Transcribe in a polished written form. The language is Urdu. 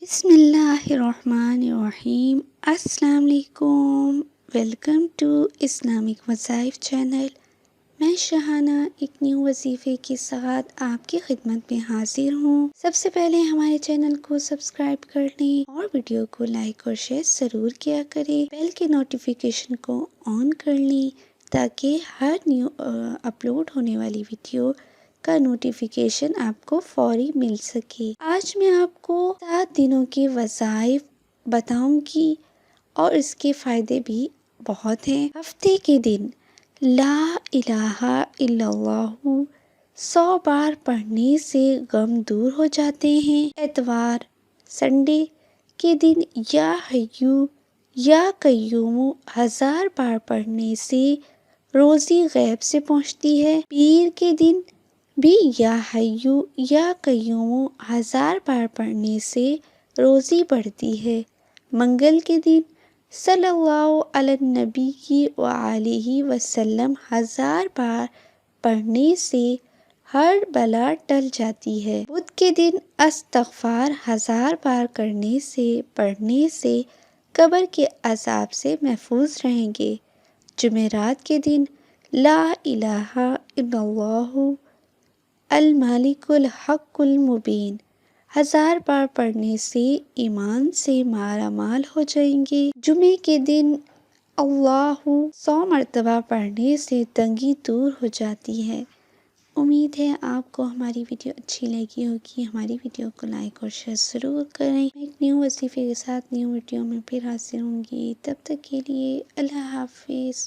بسم اللہ الرحمن الرحیم۔ السلام علیکم، ویلکم ٹو اسلامک وظائف چینل۔ میں شہانہ ایک نیو وظیفے کے ساتھ آپ کی خدمت میں حاضر ہوں۔ سب سے پہلے ہمارے چینل کو سبسکرائب کر لیں اور ویڈیو کو لائک اور شیئر ضرور کیا کریں۔ بیل کے نوٹیفیکیشن کو آن کر لیں تاکہ ہر نیو اپلوڈ ہونے والی ویڈیو کا نوٹیفیکیشن آپ کو فوری مل سکے۔ آج میں آپ کو 7 دنوں کے وظائف بتاؤں گی اور اس کے فائدے بھی بہت ہیں۔ ہفتے کے دن لا الہ الا اللہ 100 بار پڑھنے سے غم دور ہو جاتے ہیں۔ اتوار سنڈے کے دن یا حیو یا قیوم 1000 بار پڑھنے سے روزی غیب سے پہنچتی ہے۔ پیر کے دن بھی یا حیو یا قیوم 1000 بار پڑھنے سے روزی بڑھتی ہے۔ منگل کے دن صلی اللہ علی النبی وآلہ وسلم 1000 بار پڑھنے سے ہر بلا ٹل جاتی ہے۔ بدھ کے دن استغفار 1000 بار پڑھنے سے قبر کے عذاب سے محفوظ رہیں گے۔ جمعرات کے دن لا الہ الا اللہ الملک الحق المبین 1000 بار پڑھنے سے ایمان سے مالا مال ہو جائیں گے۔ جمعے کے دن اللہ 100 مرتبہ پڑھنے سے تنگی دور ہو جاتی ہے۔ امید ہے آپ کو ہماری ویڈیو اچھی لگی ہوگی۔ ہماری ویڈیو کو لائک اور شیئر ضرور کریں۔ میں ایک نیو وظیفے کے ساتھ نیو ویڈیو میں پھر حاضر ہوں گی۔ تب تک کے لیے اللہ حافظ۔